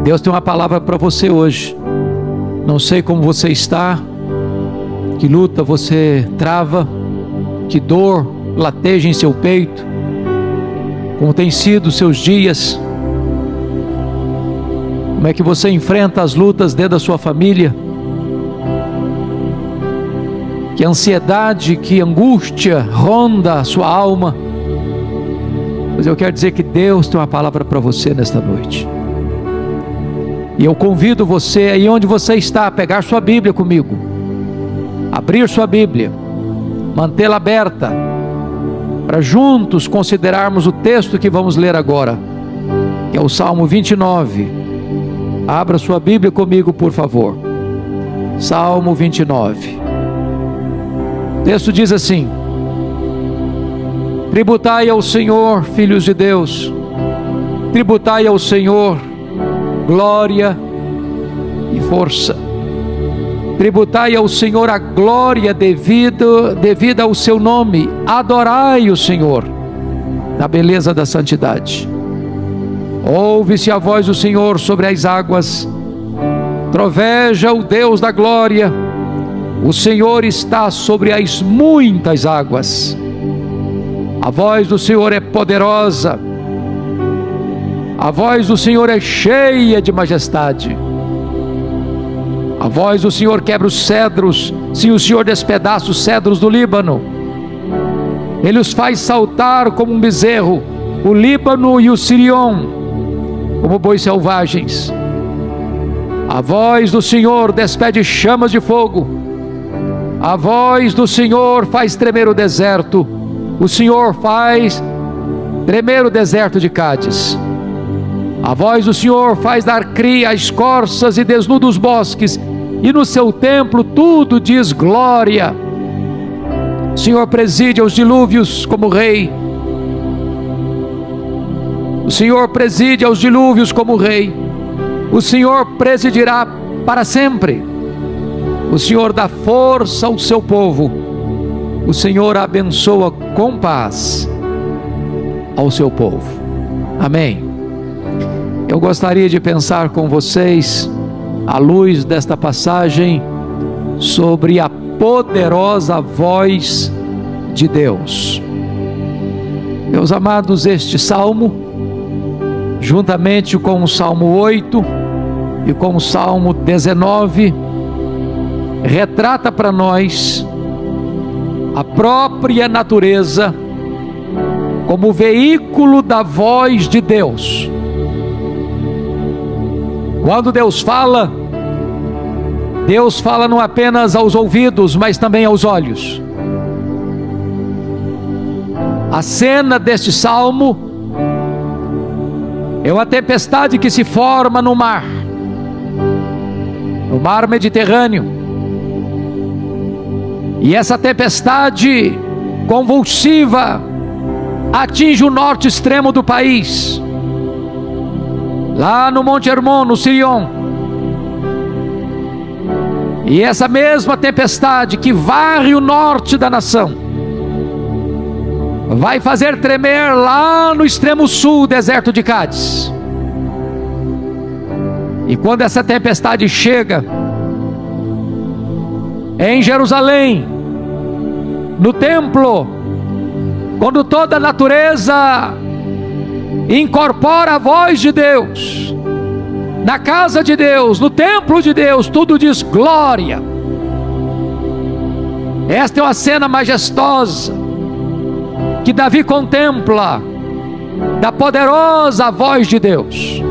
Deus tem uma palavra para você hoje. Não sei como você está, que luta você trava, que dor lateja em seu peito, como tem sido os seus dias, como é que você enfrenta as lutas dentro da sua família, que ansiedade, que angústia ronda a sua alma. Mas eu quero dizer que Deus tem uma palavra para você nesta noite. E eu convido você, aí onde você está, a pegar sua Bíblia comigo, abrir sua Bíblia, mantê-la aberta, para juntos considerarmos o texto que vamos ler agora, que é o Salmo 29. Abra sua Bíblia comigo, por favor. Salmo 29. O texto diz assim: tributai ao Senhor, filhos de Deus, tributai ao Senhor glória e força. Tributai ao Senhor a glória devida ao seu nome. Adorai o Senhor na beleza da santidade. Ouve-se a voz do Senhor sobre as águas. Troveja o Deus da glória. O Senhor está sobre as muitas águas. A voz do Senhor é poderosa. A voz do Senhor é cheia de majestade. A voz do Senhor quebra os cedros. Sim, o Senhor despedaça os cedros do Líbano. Ele os faz saltar como um bezerro, o Líbano e o Sirion, como bois selvagens. A voz do Senhor despede chamas de fogo. A voz do Senhor faz tremer o deserto. O Senhor faz tremer o deserto de Cádiz. A voz do Senhor faz dar cria às corças e desnuda os bosques, e no seu templo tudo diz glória. O Senhor preside aos dilúvios como rei. O Senhor preside aos dilúvios como rei. O Senhor presidirá para sempre. O Senhor dá força ao seu povo. O Senhor abençoa com paz ao seu povo. Amém. Eu gostaria de pensar com vocês, à luz desta passagem, sobre a poderosa voz de Deus. Meus amados, este salmo, juntamente com o Salmo 8 e com o Salmo 19, retrata para nós a própria natureza como veículo da voz de Deus. Quando Deus fala não apenas aos ouvidos, mas também aos olhos. A cena deste salmo é uma tempestade que se forma no mar Mediterrâneo. E essa tempestade convulsiva atinge o norte extremo do país, lá no Monte Hermon, no Sirion. E essa mesma tempestade que varre o norte da nação vai fazer tremer lá no extremo sul o deserto de Cádiz. E quando essa tempestade chega em Jerusalém, no templo, quando toda a natureza incorpora a voz de Deus, na casa de Deus, no templo de Deus, tudo diz glória. Esta é uma cena majestosa que Davi contempla, da poderosa voz de Deus.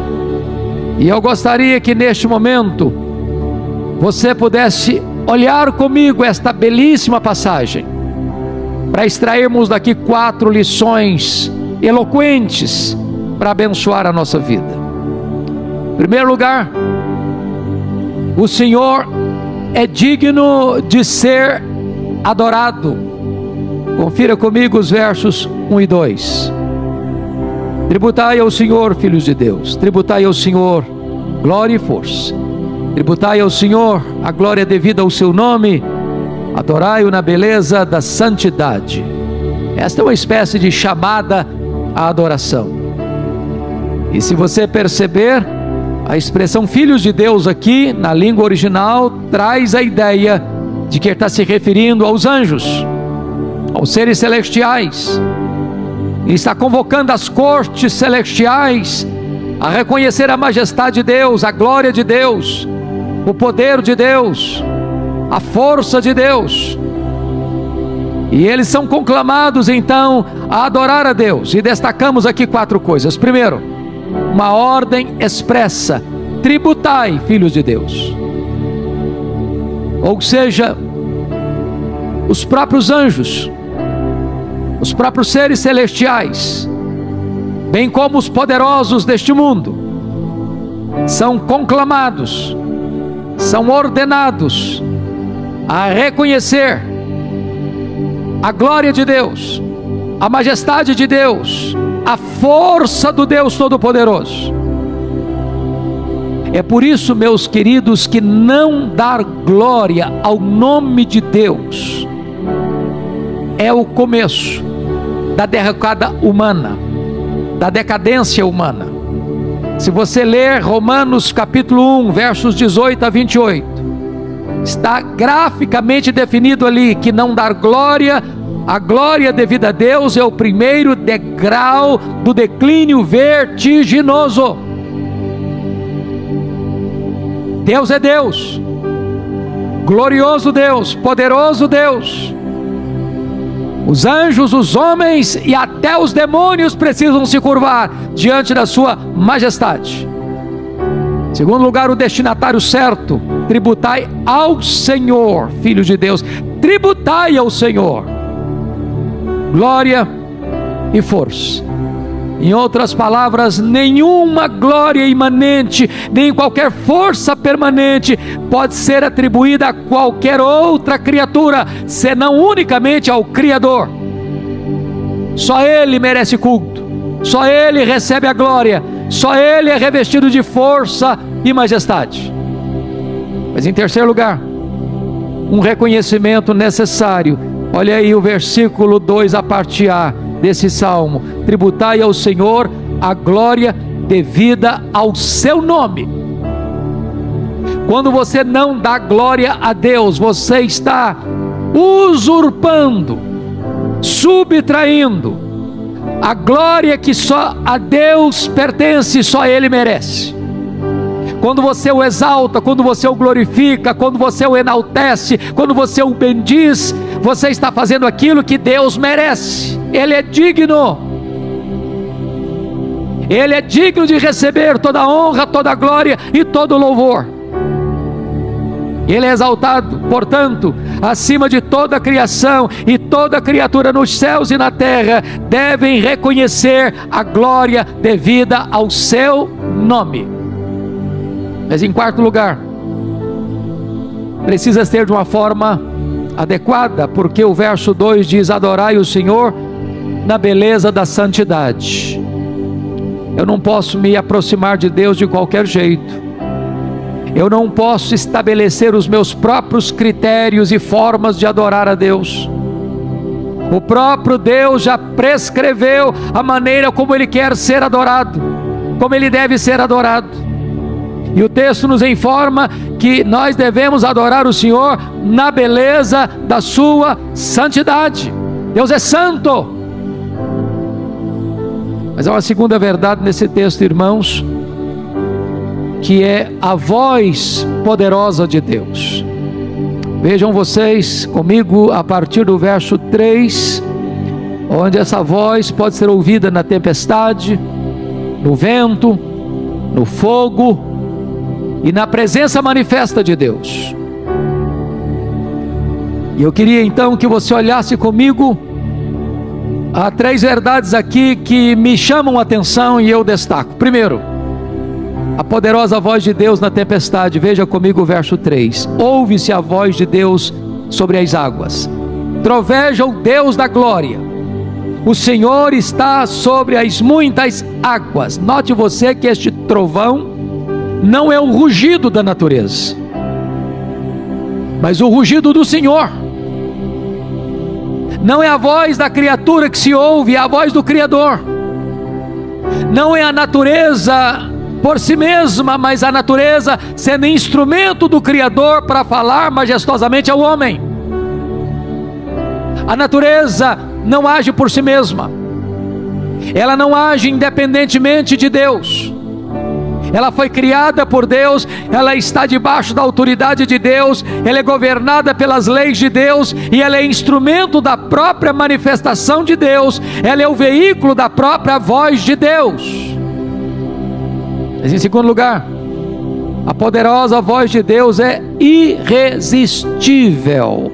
E eu gostaria que neste momento você pudesse olhar comigo esta belíssima passagem, para extrairmos daqui 4 lições eloquentes para abençoar a nossa vida. Em primeiro lugar, o Senhor é digno de ser adorado. Confira comigo os versos 1 e 2. Tributai ao Senhor, filhos de Deus, tributai ao Senhor glória e força. Tributai ao Senhor a glória devida ao seu nome. Adorai-o na beleza da santidade. Esta é uma espécie de chamada à adoração. E se você perceber, A expressão filhos de Deus aqui, na língua original, traz a ideia de que ele está se referindo aos anjos, aos seres celestiais. Ele está convocando as cortes celestiais a reconhecer a majestade de Deus, a glória de Deus, o poder de Deus, a força de Deus. E eles são conclamados então a adorar a Deus. E destacamos aqui 4 coisas. Primeiro, uma ordem expressa: tributai, filhos de Deus. Ou seja, os próprios anjos, os próprios seres celestiais, bem como os poderosos deste mundo, são conclamados, são ordenados a reconhecer a glória de Deus, a majestade de Deus, a força do Deus Todo-Poderoso. É por isso, meus queridos, que não dar glória ao nome de Deus é o começo da derrocada humana, da decadência humana. Se você ler Romanos capítulo 1, versos 18 a 28, está graficamente definido ali que não dar glória, a glória devida a Deus, é o primeiro degrau do declínio vertiginoso. Deus é Deus, glorioso Deus, poderoso Deus. Os anjos, os homens e até os demônios precisam se curvar diante da sua majestade. Segundo lugar, o destinatário certo: tributai ao Senhor, filhos de Deus, tributai ao Senhor glória e força. Em outras palavras, nenhuma glória imanente, nem qualquer força permanente pode ser atribuída a qualquer outra criatura, senão unicamente ao Criador. Só Ele merece culto, só Ele recebe a glória, só Ele é revestido de força e majestade. Mas em terceiro lugar, um reconhecimento necessário. Olha aí o versículo 2, a parte A desse salmo: tributai ao Senhor a glória devida ao seu nome. Quando você não dá glória a Deus, você está usurpando, subtraindo a glória que só a Deus pertence, só Ele merece. Quando você o exalta, quando você o glorifica, quando você o enaltece, quando você o bendiz, você está fazendo aquilo que Deus merece. Ele é digno. Ele é digno de receber toda a honra, toda a glória e todo o louvor. Ele é exaltado, portanto, acima de toda a criação, e toda criatura nos céus e na terra devem reconhecer a glória devida ao seu nome. Mas em quarto lugar, precisa ser de uma forma adequada, porque o verso 2 diz: adorai o Senhor na beleza da santidade. Eu não posso me aproximar de Deus de qualquer jeito. Eu não posso estabelecer os meus próprios critérios e formas de adorar a Deus. O próprio Deus já prescreveu a maneira como Ele quer ser adorado, como Ele deve ser adorado. E o texto nos informa que nós devemos adorar o Senhor na beleza da sua santidade. Deus é santo. Mas há uma segunda verdade nesse texto, irmãos, que é a voz poderosa de Deus. Vejam vocês comigo a partir do verso 3, onde essa voz pode ser ouvida na tempestade, no vento, no fogo e na presença manifesta de Deus. E eu queria então que você olhasse comigo. Há 3 verdades aqui que me chamam a atenção e eu destaco. Primeiro, a poderosa voz de Deus na tempestade. Veja comigo o verso 3: ouve-se a voz de Deus sobre as águas, troveja o Deus da glória, o Senhor está sobre as muitas águas. Note você que este trovão não é o rugido da natureza, mas o rugido do Senhor. Não é a voz da criatura que se ouve, é a voz do Criador. Não é a natureza por si mesma, mas a natureza sendo instrumento do Criador para falar majestosamente ao homem. A natureza não age por si mesma, ela não age independentemente de Deus. Ela foi criada por Deus, ela está debaixo da autoridade de Deus, ela é governada pelas leis de Deus, e ela é instrumento da própria manifestação de Deus, ela é o veículo da própria voz de Deus. Mas em segundo lugar, a poderosa voz de Deus é irresistível.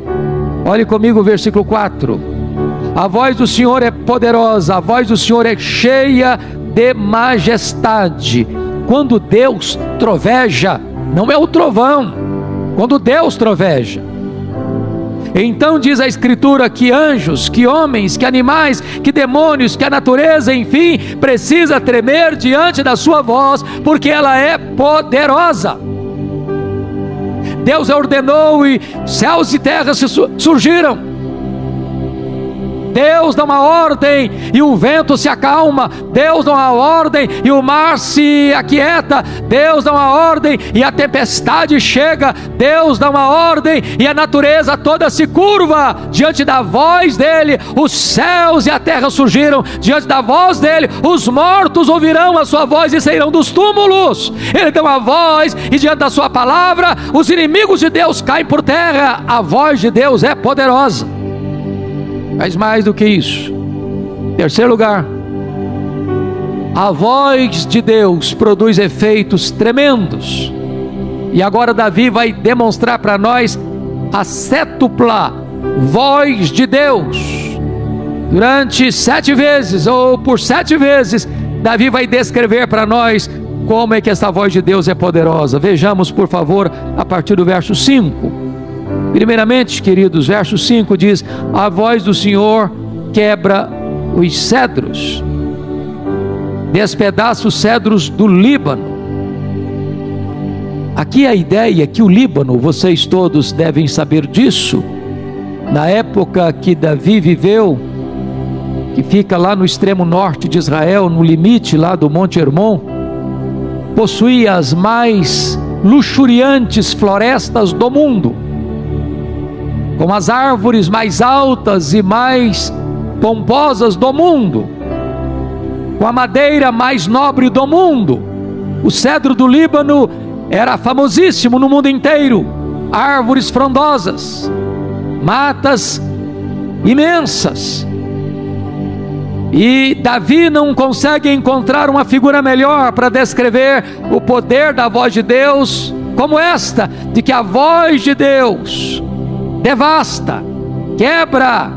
Olhe comigo o versículo 4. A voz do Senhor é poderosa, a voz do Senhor é cheia de majestade. Quando Deus troveja, não é o trovão, quando Deus troveja. Então diz a Escritura que anjos, que homens, que animais, que demônios, que a natureza, enfim, precisa tremer diante da sua voz, porque ela é poderosa. Deus ordenou e céus e terras surgiram. Deus dá uma ordem e o vento se acalma. Deus dá uma ordem e o mar se aquieta. Deus dá uma ordem e a tempestade chega. Deus dá uma ordem e a natureza toda se curva diante da voz dele. Os céus e a terra surgiram diante da voz dele. Os mortos ouvirão a sua voz e sairão dos túmulos. Ele dá uma voz e diante da sua palavra os inimigos de Deus caem por terra. A voz de Deus é poderosa. Mas mais do que isso, terceiro lugar, a voz de Deus produz efeitos tremendos. E agora Davi vai demonstrar para nós a sétupla voz de Deus. Durante 7 vezes, ou por 7 vezes, Davi vai descrever para nós como é que essa voz de Deus é poderosa. Vejamos, por favor, a partir do verso 5. Primeiramente, queridos, verso 5 diz: a voz do Senhor quebra os cedros, despedaça os cedros do Líbano. Aqui a ideia é que o Líbano, vocês todos devem saber disso, na época que Davi viveu, que fica lá no extremo norte de Israel, no limite lá do Monte Hermon, possuía as mais luxuriantes florestas do mundo, com as árvores mais altas e mais pomposas do mundo, com a madeira mais nobre do mundo. O cedro do Líbano era famosíssimo no mundo inteiro. Árvores frondosas, matas imensas. E Davi não consegue encontrar uma figura melhor para descrever o poder da voz de Deus como esta, de que a voz de Deus devasta, quebra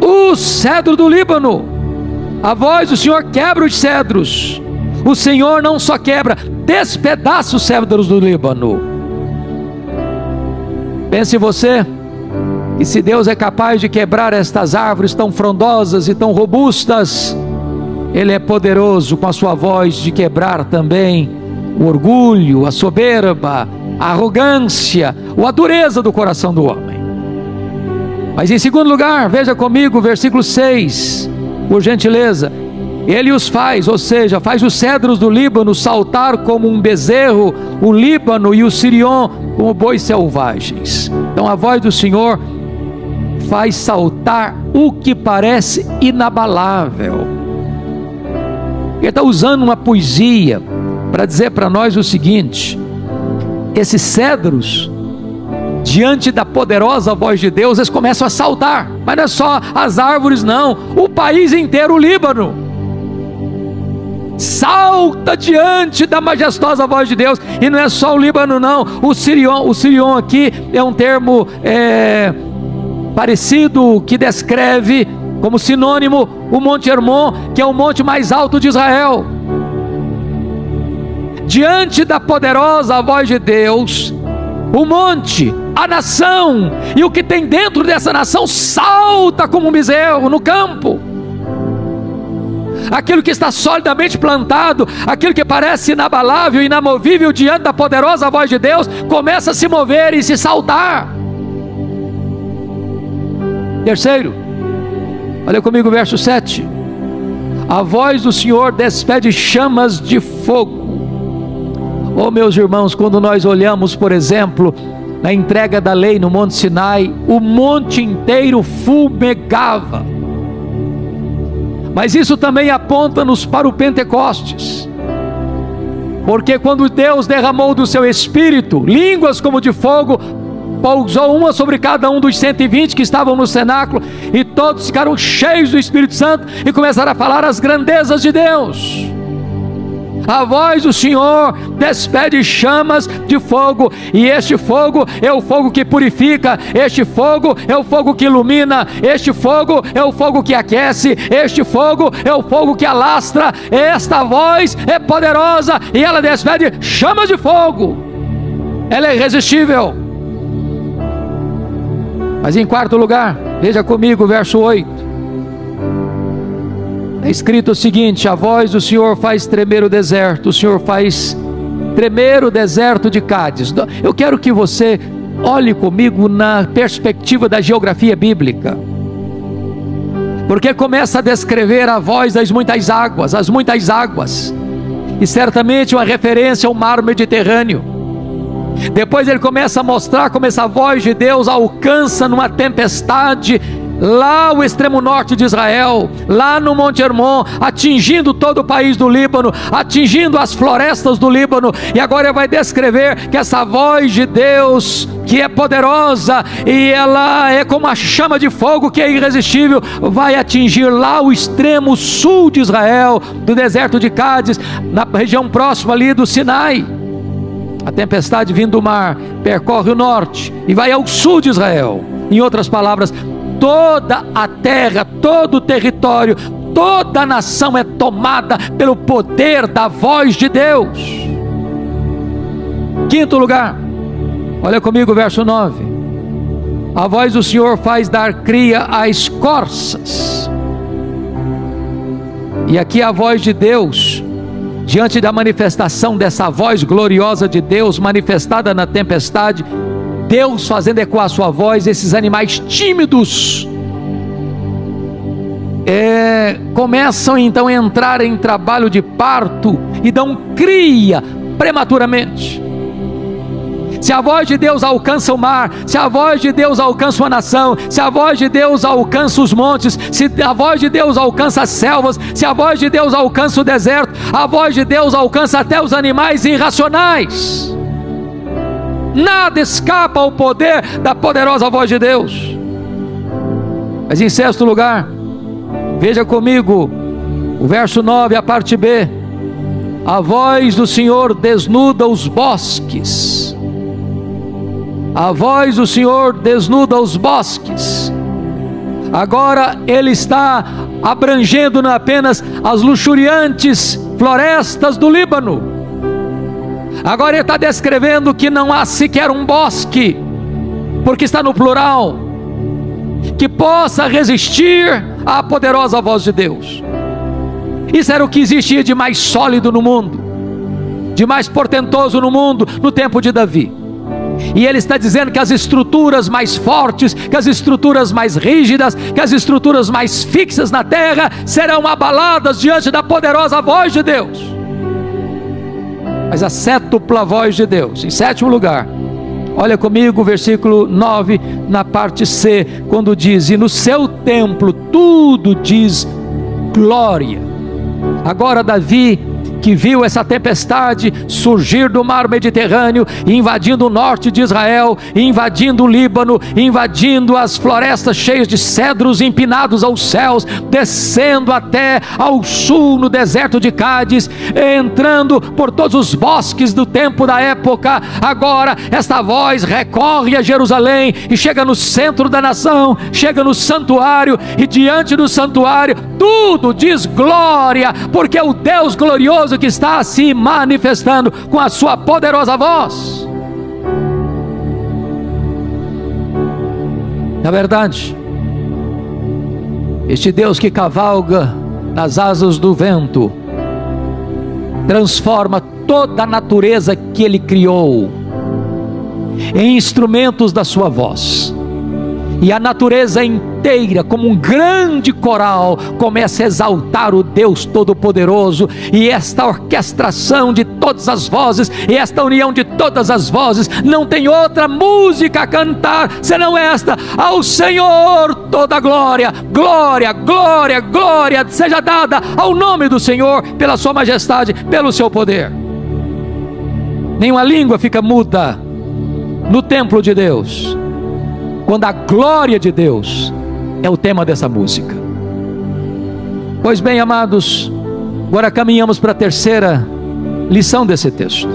o cedro do Líbano. A voz do Senhor quebra os cedros. O Senhor não só quebra, despedaça os cedros do Líbano. Pense você que se Deus é capaz de quebrar estas árvores tão frondosas e tão robustas, Ele é poderoso com a sua voz de quebrar também o orgulho, a soberba, a arrogância ou a dureza do coração do homem. Mas em segundo lugar, veja comigo o versículo 6, por gentileza. Ele os faz, ou seja, faz os cedros do Líbano saltar como um bezerro, o Líbano e o Sirion como bois selvagens. Então a voz do Senhor faz saltar o que parece inabalável. Ele está usando uma poesia para dizer para nós o seguinte: esses cedros, diante da poderosa voz de Deus, eles começam a saltar. Mas não é só as árvores não, o país inteiro, o Líbano, salta diante da majestosa voz de Deus. E não é só o Líbano não, o Sirion aqui é um termo parecido, que descreve como sinônimo o Monte Hermon, que é o monte mais alto de Israel. Diante da poderosa voz de Deus, o monte, a nação e o que tem dentro dessa nação salta como um bezerro no campo. Aquilo que está solidamente plantado, aquilo que parece inabalável, inamovível diante da poderosa voz de Deus, começa a se mover e se saltar. Terceiro, olha comigo o verso 7. A voz do Senhor despede chamas de fogo. Oh, meus irmãos, quando nós olhamos, por exemplo, na entrega da lei no Monte Sinai, o monte inteiro fumegava. Mas isso também aponta-nos para o Pentecostes. Porque quando Deus derramou do seu Espírito, línguas como de fogo, pousou uma sobre cada um dos 120 que estavam no cenáculo, e todos ficaram cheios do Espírito Santo e começaram a falar as grandezas de Deus. A voz do Senhor despede chamas de fogo, e este fogo é o fogo que purifica, este fogo é o fogo que ilumina, este fogo é o fogo que aquece, este fogo é o fogo que alastra. Esta voz é poderosa e ela despede chamas de fogo. Ela é irresistível. Mas em quarto lugar, veja comigo o verso 8. É escrito o seguinte: a voz do Senhor faz tremer o deserto, o Senhor faz tremer o deserto de Cádiz. Eu quero que você olhe comigo na perspectiva da geografia bíblica, porque começa a descrever a voz das muitas águas, as muitas águas, e certamente uma referência ao mar Mediterrâneo. Depois ele começa a mostrar como essa voz de Deus alcança numa tempestade lá o extremo norte de Israel, lá no Monte Hermon, atingindo todo o país do Líbano, atingindo as florestas do Líbano. E agora ele vai descrever que essa voz de Deus, que é poderosa e ela é como a chama de fogo que é irresistível, vai atingir lá o extremo sul de Israel, do deserto de Cádiz, na região próxima ali do Sinai. A tempestade vindo do mar percorre o norte e vai ao sul de Israel. Em outras palavras, toda a terra, todo o território, toda a nação é tomada pelo poder da voz de Deus. Quinto lugar, olha comigo o verso 9. A voz do Senhor faz dar cria às corças. E aqui a voz de Deus, diante da manifestação dessa voz gloriosa de Deus manifestada na tempestade, Deus fazendo ecoar a sua voz, esses animais tímidos começam então a entrar em trabalho de parto e dão cria prematuramente. Se a voz de Deus alcança o mar, se a voz de Deus alcança uma nação, se a voz de Deus alcança os montes, se a voz de Deus alcança as selvas, se a voz de Deus alcança o deserto, a voz de Deus alcança até os animais irracionais. Nada escapa ao poder da poderosa voz de Deus. Mas em sexto lugar, veja comigo o verso 9, a parte B. A voz do Senhor desnuda os bosques. A voz do Senhor desnuda os bosques. Agora ele está abrangendo não apenas as luxuriantes florestas do Líbano. Agora ele está descrevendo que não há sequer um bosque, porque está no plural, que possa resistir à poderosa voz de Deus. Isso era o que existia de mais sólido no mundo, de mais portentoso no mundo, no tempo de Davi. E ele está dizendo que as estruturas mais fortes, que as estruturas mais rígidas, que as estruturas mais fixas na terra serão abaladas diante da poderosa voz de Deus. Mas a sétupla voz de Deus, em sétimo lugar, olha comigo o versículo 9, na parte C, quando diz: e no seu templo tudo diz glória. Agora Davi, que viu essa tempestade surgir do mar Mediterrâneo, invadindo o norte de Israel, invadindo o Líbano, invadindo as florestas cheias de cedros empinados aos céus, descendo até ao sul no deserto de Cádiz, entrando por todos os bosques do tempo da época. Agora esta voz recorre a Jerusalém e chega no centro da nação, chega no santuário, e diante do santuário tudo diz glória, porque o Deus glorioso que está se manifestando com a sua poderosa voz. Na verdade, este Deus que cavalga nas asas do vento transforma toda a natureza que Ele criou em instrumentos da sua voz, e a natureza inteira inteira, como um grande coral, começa a exaltar o Deus Todo-Poderoso, e esta orquestração de todas as vozes, e esta união de todas as vozes, não tem outra música a cantar senão esta: ao Senhor toda glória, glória, glória, glória seja dada ao nome do Senhor, pela sua majestade, pelo seu poder. Nenhuma língua fica muda no templo de Deus, quando a glória de Deus é o tema dessa música. Pois bem, amados, agora caminhamos para a terceira lição desse texto.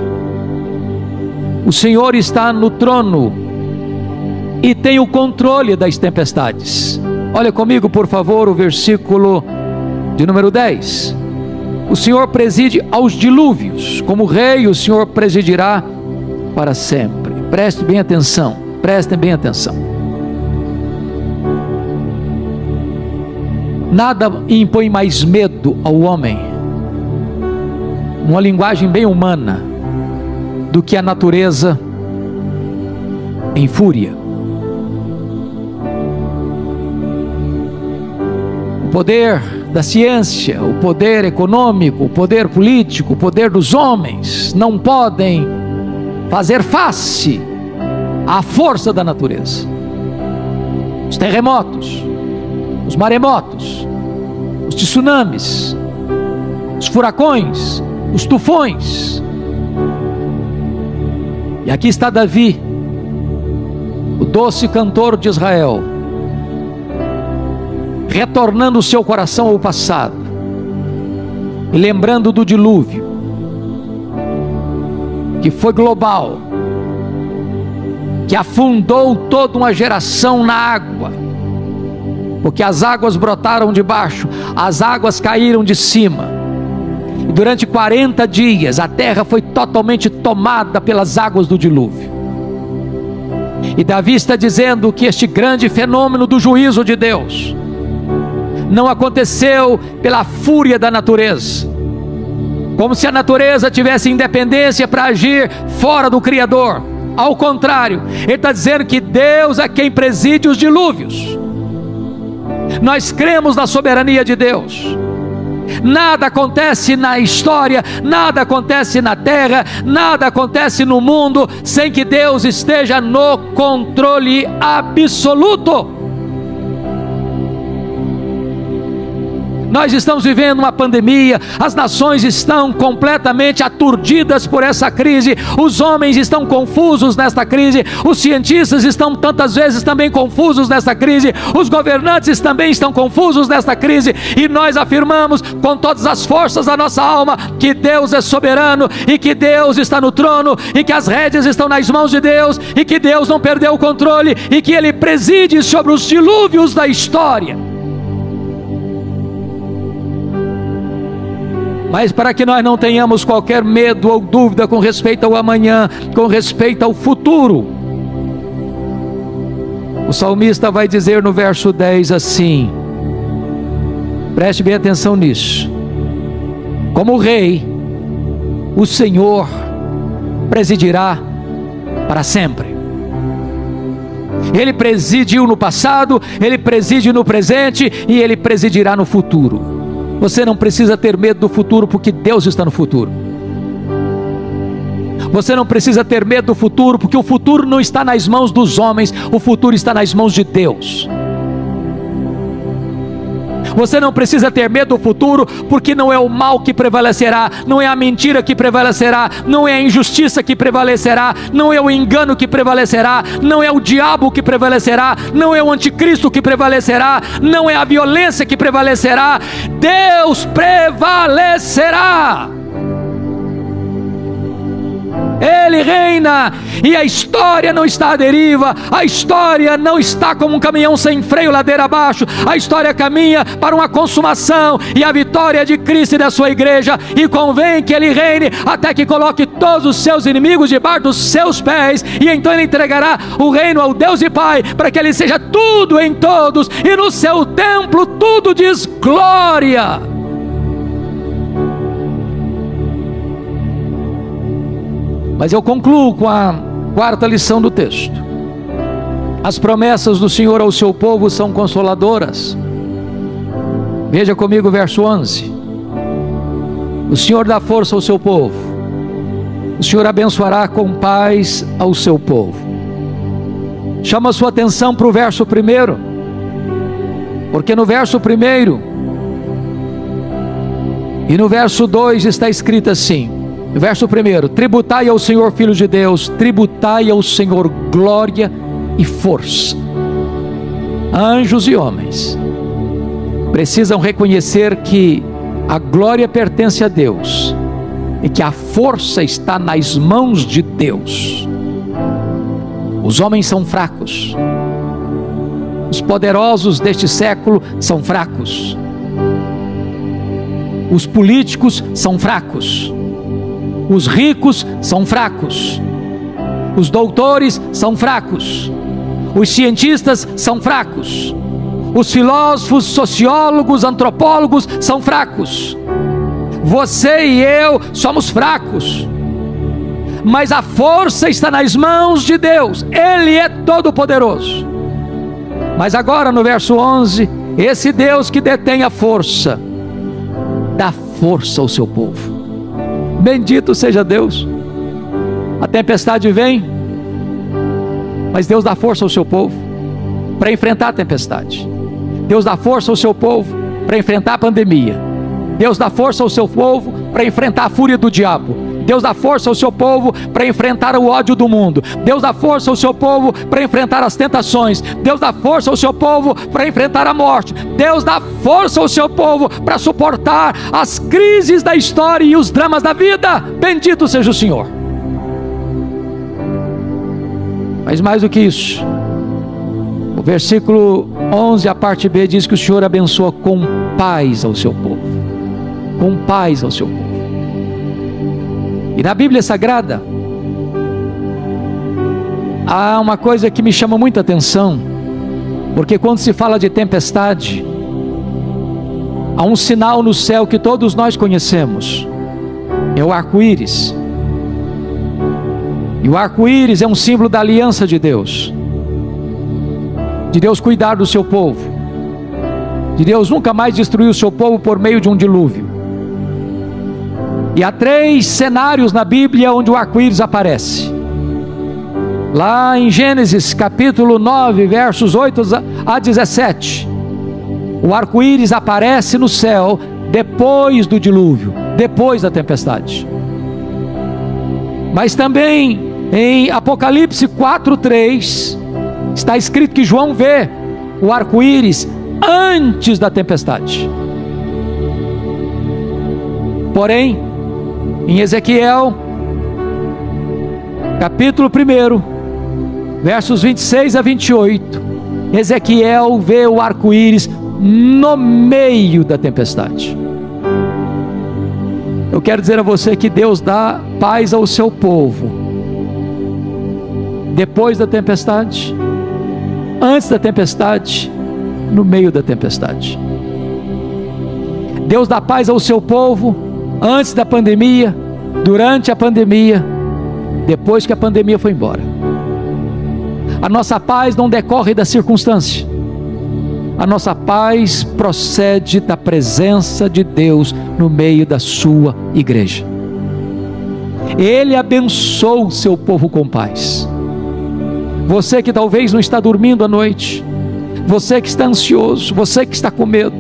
O Senhor está no trono e tem o controle das tempestades. Olha comigo, por favor, o versículo de número 10. O Senhor preside aos dilúvios, como rei o Senhor presidirá para sempre. Preste bem atenção, prestem bem atenção. Nada impõe mais medo ao homem, numa linguagem bem humana, do que a natureza em fúria. O poder da ciência, o poder econômico, o poder político, o poder dos homens não podem fazer face à força da natureza. Os terremotos, os maremotos, os tsunamis, os furacões, os tufões. E aqui está Davi, o doce cantor de Israel, retornando o seu coração ao passado e lembrando do dilúvio, que foi global, que afundou toda uma geração na água, porque as águas brotaram de baixo, as águas caíram de cima, e durante 40 dias a terra foi totalmente tomada pelas águas do dilúvio. E Davi está dizendo que este grande fenômeno do juízo de Deus não aconteceu pela fúria da natureza, como se a natureza tivesse independência para agir fora do Criador. Ao contrário, ele está dizendo que Deus é quem preside os dilúvios. Nós cremos na soberania de Deus. Nada acontece na história, nada acontece na terra, nada acontece no mundo sem que Deus esteja no controle absoluto. Nós estamos vivendo uma pandemia, as nações estão completamente aturdidas por essa crise, os homens estão confusos nesta crise, os cientistas estão tantas vezes também confusos nesta crise, os governantes também estão confusos nesta crise, e nós afirmamos com todas as forças da nossa alma que Deus é soberano, e que Deus está no trono, e que as rédeas estão nas mãos de Deus, e que Deus não perdeu o controle, e que Ele preside sobre os dilúvios da história. Mas para que nós não tenhamos qualquer medo ou dúvida com respeito ao amanhã, com respeito ao futuro, o salmista vai dizer no verso 10 assim, preste bem atenção nisso: como rei, o Senhor presidirá para sempre. Ele presidiu no passado, Ele preside no presente e Ele presidirá no futuro. Você não precisa ter medo do futuro, porque Deus está no futuro. Você não precisa ter medo do futuro, porque o futuro não está nas mãos dos homens, o futuro está nas mãos de Deus. Você não precisa ter medo do futuro, porque não é o mal que prevalecerá, não é a mentira que prevalecerá, não é a injustiça que prevalecerá, não é o engano que prevalecerá, não é o diabo que prevalecerá, não é o anticristo que prevalecerá, não é a violência que prevalecerá. Deus prevalecerá. Ele reina, e a história não está à deriva, a história não está como um caminhão sem freio ladeira abaixo, a história caminha para uma consumação e a vitória de Cristo e da sua igreja, e convém que Ele reine até que coloque todos os seus inimigos debaixo dos seus pés, e então Ele entregará o reino ao Deus e Pai, para que Ele seja tudo em todos, e no seu templo tudo diz glória. Mas eu concluo com a quarta lição do texto. As promessas do Senhor ao seu povo são consoladoras. Veja comigo o verso 11. O Senhor dá força ao seu povo. O Senhor abençoará com paz ao seu povo. Chama a sua atenção para o verso 1, porque no verso 1 e no verso 2 está escrito assim. No verso 1: tributai ao Senhor, filhos de Deus, tributai ao Senhor glória e força. Anjos e homens precisam reconhecer que a glória pertence a Deus e que a força está nas mãos de Deus. Os homens são fracos, os poderosos deste século são fracos, os políticos são fracos, os ricos são fracos, os doutores são fracos, os cientistas são fracos, os filósofos, sociólogos, antropólogos são fracos. Você e eu somos fracos, mas a força está nas mãos de Deus. Ele é todo poderoso. Mas agora no verso 11, esse Deus que detém a força, dá força ao seu povo. Bendito seja Deus. A tempestade vem, mas Deus dá força ao seu povo para enfrentar a tempestade. Deus dá força ao seu povo para enfrentar a pandemia. Deus dá força ao seu povo para enfrentar a fúria do diabo. Deus dá força ao seu povo para enfrentar o ódio do mundo. Deus dá força ao seu povo para enfrentar as tentações. Deus dá força ao seu povo para enfrentar a morte. Deus dá força ao seu povo para suportar as crises da história e os dramas da vida. Bendito seja o Senhor. Mas mais do que isso, o versículo 11, a parte B, diz que o Senhor abençoa com paz ao seu povo. Com paz ao seu povo. E na Bíblia Sagrada há uma coisa que me chama muita atenção, porque quando se fala de tempestade, há um sinal no céu que todos nós conhecemos, é o arco-íris. E o arco-íris é um símbolo da aliança de Deus cuidar do seu povo, de Deus nunca mais destruir o seu povo por meio de um dilúvio. E há 3 cenários na Bíblia onde o arco-íris aparece. Lá em Gênesis capítulo 9, versos 8 a 17, o arco-íris aparece no céu depois do dilúvio, depois da tempestade. Mas também em Apocalipse 4:3 está escrito que João vê o arco-íris antes da tempestade. Porém, em Ezequiel capítulo 1, versos 26 a 28, Ezequiel vê o arco-íris no meio da tempestade. Eu quero dizer a você que Deus dá paz ao seu povo depois da tempestade, antes da tempestade, no meio da tempestade. Deus dá paz ao seu povo antes da pandemia, durante a pandemia, depois que a pandemia foi embora. A nossa paz não decorre da circunstância. A nossa paz procede da presença de Deus no meio da sua igreja. Ele abençoa o seu povo com paz. Você que talvez não está dormindo à noite, você que está ansioso, você que está com medo,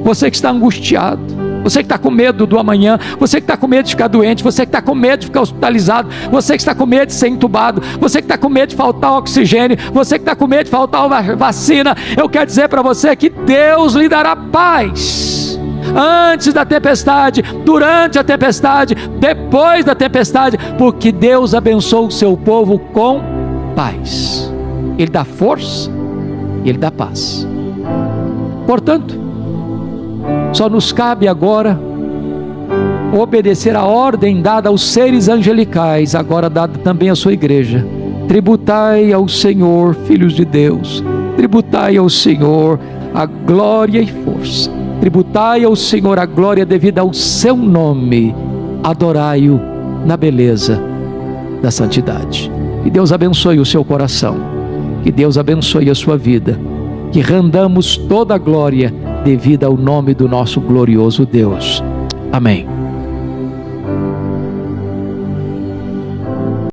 você que está angustiado, você que está com medo do amanhã, você que está com medo de ficar doente, você que está com medo de ficar hospitalizado, você que está com medo de ser entubado, você que está com medo de faltar oxigênio, você que está com medo de faltar vacina, eu quero dizer para você que Deus lhe dará paz, antes da tempestade, durante a tempestade, depois da tempestade, porque Deus abençoa o seu povo com paz. Ele dá força, Ele dá paz. Portanto, só nos cabe agora obedecer a ordem dada aos seres angelicais, agora dada também à sua igreja. Tributai ao Senhor, filhos de Deus, tributai ao Senhor a glória e força, tributai ao Senhor a glória devida ao seu nome, adorai-o na beleza da santidade. Que Deus abençoe o seu coração. Que Deus abençoe a sua vida. Que rendamos toda a glória devida ao nome do nosso glorioso Deus. Amém.